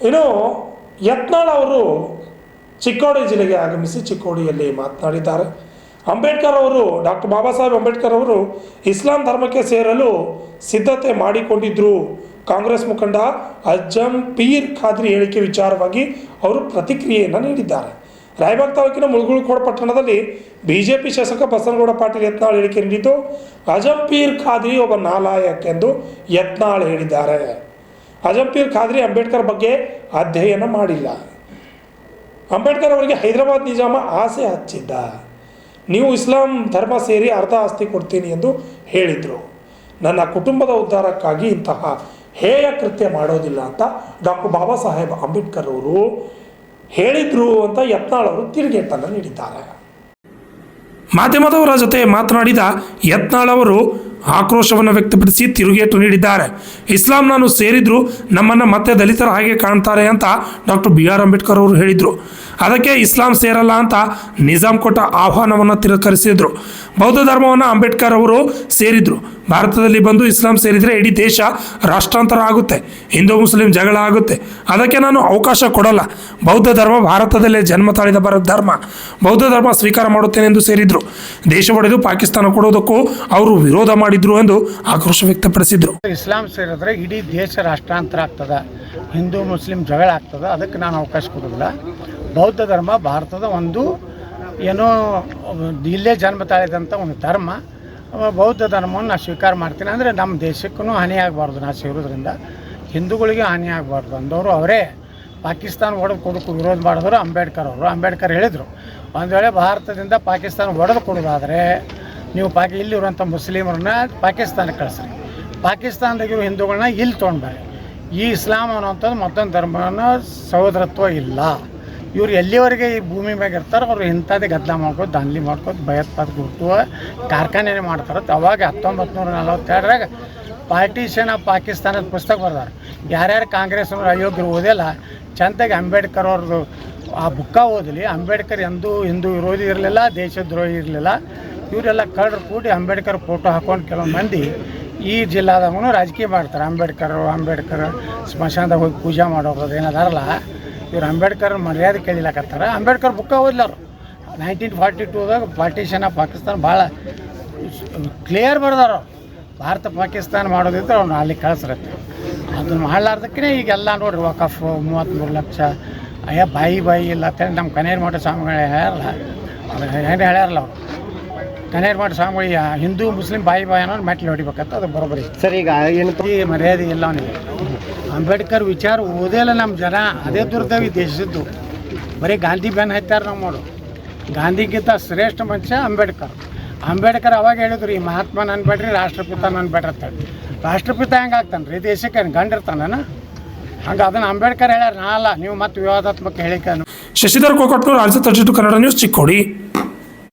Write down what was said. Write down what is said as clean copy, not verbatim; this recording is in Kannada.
ಇನ್ನು ಯತ್ನಾಳ್ ಅವರು ಚಿಕ್ಕೋಡಿ ಜಿಲ್ಲೆಗೆ ಆಗಮಿಸಿ ಚಿಕ್ಕೋಡಿಯಲ್ಲಿ ಮಾತನಾಡಿದ್ದಾರೆ. ಅಂಬೇಡ್ಕರ್ ಅವರು, ಡಾಕ್ಟರ್ ಬಾಬಾ ಸಾಹೇಬ್ ಅಂಬೇಡ್ಕರ್ ಅವರು ಇಸ್ಲಾಂ ಧರ್ಮಕ್ಕೆ ಸೇರಲು ಸಿದ್ಧತೆ ಮಾಡಿಕೊಂಡಿದ್ದರು. ಕಾಂಗ್ರೆಸ್ ಮುಖಂಡ ಅಜ್ಜಂ ಪೀರ್ ಖಾದ್ರಿ ಹೇಳಿಕೆ ವಿಚಾರವಾಗಿ ಅವರು ಪ್ರತಿಕ್ರಿಯೆಯನ್ನು ನೀಡಿದ್ದಾರೆ. ರಾಯಬಾಗ್ ತಾಲೂಕಿನ ಮುಳಗುಳಕೋಡ್ ಪಟ್ಟಣದಲ್ಲಿ ಬಿಜೆಪಿ ಶಾಸಕ ಬಸನಗೌಡ ಪಾಟೀಲ್ ಯತ್ನಾಳ್ ಹೇಳಿಕೆ ನೀಡಿದ್ದು, ಅಜಂ ಪೀರ್ ಖಾದ್ರಿ ಒಬ್ಬ ನಾಲಾಯಕ್ ಎಂದು ಯತ್ನಾಳ್ ಹೇಳಿದ್ದಾರೆ. ಅಜಂ ಪೀರ್ ಖಾದ್ರಿ ಅಂಬೇಡ್ಕರ್ ಬಗ್ಗೆ ಅಧ್ಯಯನ ಮಾಡಿಲ್ಲ. ಅಂಬೇಡ್ಕರ್ ಅವರಿಗೆ ಹೈದರಾಬಾದ್ ನಿಜಾಮ ಆಸೆ ಹಚ್ಚಿದ್ದ. ನೀವು ಇಸ್ಲಾಂ ಧರ್ಮ ಸೇರಿ ಅರ್ಧ ಆಸ್ತಿ ಕೊಡ್ತೀನಿ ಎಂದು ಹೇಳಿದರು. ನನ್ನ ಕುಟುಂಬದ ಉದ್ಧಾರಕ್ಕಾಗಿ ಇಂತಹ ಹೇಯ ಕೃತ್ಯ ಮಾಡೋದಿಲ್ಲ ಅಂತ ಡಾಕ್ಟರ್ ಬಾಬಾ ಸಾಹೇಬ್ ಅಂಬೇಡ್ಕರ್ ಅವರು ಹೇಳಿದರು ಅಂತ ಯತ್ನಾಳ್ ಅವರು ತಿರುಗೇಟನ್ನು ನೀಡಿದ್ದಾರೆ. ಮಾಧ್ಯಮದವರ ಜೊತೆ ಮಾತನಾಡಿದ ಯತ್ನಾಳ್ ಅವರು ಆಕ್ರೋಶವನ್ನು ವ್ಯಕ್ತಪಡಿಸಿ ತಿರುಗೇಟು ನೀಡಿದ್ದಾರೆ. ಇಸ್ಲಾಂ ನಾನು ಸೇರಿದ್ರು ನಮ್ಮನ್ನು ಮತ್ತೆ ದಲಿತರ ಹಾಗೆ ಕಾಣ್ತಾರೆ ಅಂತ ಡಾಕ್ಟರ್ BR ಅಂಬೇಡ್ಕರ್ ಅವರು ಹೇಳಿದರು. ಅದಕ್ಕೆ ಇಸ್ಲಾಂ ಸೇರಲ್ಲ ಅಂತ ನಿಜಾಮ್ ಕೊಟ್ಟ ಆಹ್ವಾನವನ್ನು ತಿರಸ್ಕರಿಸಿದರು. ಬೌದ್ಧ ಧರ್ಮವನ್ನು ಅಂಬೇಡ್ಕರ್ ಅವರು ಸೇರಿದ್ರು. ಭಾರತದಲ್ಲಿ ಬಂದು ಇಸ್ಲಾಂ ಸೇರಿದರೆ ಇಡೀ ದೇಶ ರಾಷ್ಟ್ರಾಂತರ ಆಗುತ್ತೆ, ಹಿಂದೂ ಮುಸ್ಲಿಂ ಜಗಳ ಆಗುತ್ತೆ. ಅದಕ್ಕೆ ನಾನು ಅವಕಾಶ ಕೊಡಲ್ಲ. ಬೌದ್ಧ ಧರ್ಮ ಭಾರತದಲ್ಲೇ ಜನ್ಮ ತಾಳಿದ ಧರ್ಮ. ಬೌದ್ಧ ಧರ್ಮ ಸ್ವೀಕಾರ ಮಾಡುತ್ತೇನೆ ಎಂದು ಸೇರಿದ್ರು. ದೇಶ ಒಡೆದು ಪಾಕಿಸ್ತಾನ ಕೊಡುವುದಕ್ಕೂ ಅವರು ವಿರೋಧ ಮಾಡಿದ್ರು ಎಂದು ಆಕ್ರೋಶ ವ್ಯಕ್ತಪಡಿಸಿದ್ರು. ಇಸ್ಲಾಂ ಸೇರಿದ್ರೆ ಇಡೀ ದೇಶ ರಾಷ್ಟ್ರಾಂತರ ಆಗ್ತದೆ, ಹಿಂದೂ ಮುಸ್ಲಿಂ ಜಗಳ ಆಗ್ತದೆ. ಅದಕ್ಕೆ ನಾನು ಅವಕಾಶ ಕೊಡೋದಿಲ್ಲ. ಬೌದ್ಧ ಧರ್ಮ ಭಾರತದ ಒಂದು ಏನೋ ಇಲ್ಲೇ ಜನ್ಮ ತಾಳಿದಂಥ ಒಂದು ಧರ್ಮ. ಬೌದ್ಧ ಧರ್ಮವನ್ನು ನಾನು ಸ್ವೀಕಾರ ಮಾಡ್ತೀನಿ. ಅಂದರೆ ನಮ್ಮ ದೇಶಕ್ಕೂ ಹಾನಿ ಆಗಬಾರ್ದು. ನಾನು ಸೇರೋದ್ರಿಂದ ಹಿಂದೂಗಳಿಗೆ ಹಾನಿ ಆಗಬಾರ್ದು ಅಂದವರು ಅವರೇ ಪಾಕಿಸ್ತಾನ ಒಡೆದು ಕೊಡೋಕ್ಕೂ ವಿರೋಧ ಮಾಡಿದ್ರು ಅಂಬೇಡ್ಕರ್ ಅವರು. ಅಂಬೇಡ್ಕರ್ ಹೇಳಿದರು, ಒಂದು ವೇಳೆ ಭಾರತದಿಂದ ಪಾಕಿಸ್ತಾನ ಒಡೆದು ಕೊಡೋದಾದರೆ ನೀವು ಇಲ್ಲಿರುವಂಥ ಮುಸ್ಲಿಮರನ್ನ ಪಾಕಿಸ್ತಾನಕ್ಕೆ ಕಳಿಸ್ರಿ, ಪಾಕಿಸ್ತಾನದಾಗಿರೋ ಹಿಂದೂಗಳನ್ನ ಇಲ್ಲಿ ತೊಗೊಂಡ್ಬರ್ರಿ. ಈ ಇಸ್ಲಾಂ ಅನ್ನೋಂಥದ್ದು ಮತ್ತೊಂದು ಧರ್ಮನ ಸಹೋದರತ್ವ ಇಲ್ಲ. ಇವ್ರು ಎಲ್ಲಿವರೆಗೆ ಈ ಭೂಮಿ ಮ್ಯಾಗ ಇರ್ತಾರೆ ಅವರು ಇಂಥದ್ದೇ ಗದ್ದಲ ಮಾಡ್ಕೋದು, ದಾಂಧಲಿ ಮಾಡ್ಕೋದು, ಭಯೋತ್ಪಾದಕ ಹುಟ್ಟುವ ಕಾರ್ಖಾನೆ ಮಾಡ್ತಾರೆ. ಅವಾಗ 1942ರಾಗ ಪಾರ್ಟಿಷನ್ ಆಫ್ ಪಾಕಿಸ್ತಾನದ ಪುಸ್ತಕ ಬರ್ದಾರೆ. ಯಾರ್ಯಾರು ಕಾಂಗ್ರೆಸ್ನವ್ರು ಅಯೋಗ್ಯರು ಓದಿಲ್ಲ ಚೆಂದಾಗಿ ಅಂಬೇಡ್ಕರ್ ಅವ್ರದ್ದು ಆ ಬುಕ್ಕ ಓದಲಿ. ಅಂಬೇಡ್ಕರ್ ಎಂದೂ ಹಿಂದೂ ವಿರೋಧಿ ಇರಲಿಲ್ಲ, ದೇಶದ್ರೋಹಿ ಇರಲಿಲ್ಲ. ಇವರೆಲ್ಲ ಕಳ್ಳರು ಕೂಡಿ ಅಂಬೇಡ್ಕರ್ ಫೋಟೋ ಹಾಕೊಂಡು ಕೆಲವು ಮಂದಿ ಈ ಜಿಲ್ಲಾದಾಗೂ ರಾಜಕೀಯ ಮಾಡ್ತಾರೆ. ಅಂಬೇಡ್ಕರ್ ಸ್ಮಶಾನದಾಗ ಹೋಗಿ ಪೂಜೆ ಮಾಡೋದು ಏನದಾರಲ್ಲ, ಇವ್ರು ಅಂಬೇಡ್ಕರ್ ಮರ್ಯಾದೆ ಕೇಳಿಲಕತ್ತಾರ. ಅಂಬೇಡ್ಕರ್ ಬುಕ್ಕ ಓದ್ಲರು 1942ದಾಗ ಪಾರ್ಟಿಷನ್ ಆಫ್ ಪಾಕಿಸ್ತಾನ ಭಾಳ ಕ್ಲಿಯರ್ ಬರ್ದಾರ. ಭಾರತ ಪಾಕಿಸ್ತಾನ ಮಾಡೋದಿದ್ರೆ ಅವ್ನು ಅಲ್ಲಿ ಕಳಿಸ್ರತ್ತೆ. ಅದನ್ನು ಮಾಡಲಾರ್ದಕ್ಕೇ ಈಗೆಲ್ಲ ನೋಡ್ರಿ ವಕಫ್ 33 ಲಕ್ಷ ಬಾಯಿ ಇಲ್ಲ ಅಂತೇಳಿ ನಮ್ಮ ಕನೇರಿ ಮಠ ಸ್ವಾಮಿಗಳು ಹೇಳ್ಯಾರಲ್ಲ, ಹೇಳ್ಯಾರಲ್ಲ ಅವರು ಕನೇರಿ ಮಠ ಸ್ವಾಮಿಗಳು ಹಿಂದೂ ಮುಸ್ಲಿಂ ಬಾಯಿ ಅನ್ನೋ ಮೆಟ್ಲು ಹೊಡಿಬೇಕಂತ ಅದು ಬರೋಬ್ಬರಿ ಸರ್. ಈಗ ಏನು ಈ ಮರ್ಯಾದೆ ಇಲ್ಲ ಅವನಿಗೆ. ಅಂಬೇಡ್ಕರ್ ವಿಚಾರ ಓದೇಲ್ಲ ನಮ್ಮ ಜನ. ಅದೇ ದುರ್ದವಿ ದೇಶದ್ದು. ಬರೀ ಗಾಂಧಿ ಬೆನ್ನು ಹತ್ತಾರೆ ನಮ್ಮವರು. ಗಾಂಧಿಗಿಂತ ಶ್ರೇಷ್ಠ ಮನುಷ್ಯ ಅಂಬೇಡ್ಕರ್ ಅವಾಗ ಹೇಳಿದ್ರು, ಈ ಮಹಾತ್ಮನ ಅನ್ಬೇಡ್ರಿ, ರಾಷ್ಟ್ರಪಿತನ ಅನ್ಬೇಡ್ರಿ ಅಂತೇಳಿ. ರಾಷ್ಟ್ರಪಿತ ಹೆಂಗೆ ಆಗ್ತಾನೆ ರೀ? ದೇಶಕ್ಕೆ ಗಂಡಿರ್ತಾನ ಹಂಗೆ. ಅದನ್ನು ಅಂಬೇಡ್ಕರ್ ಹೇಳ್ಯಾರ, ನಾ ಅಲ್ಲ. ನೀವು ಮತ್ತೆ ವಿವಾದಾತ್ಮಕ ಹೇಳಿಕೆ. Shashidhar Kokatnur, also 32 Kannada news, Chikkodi.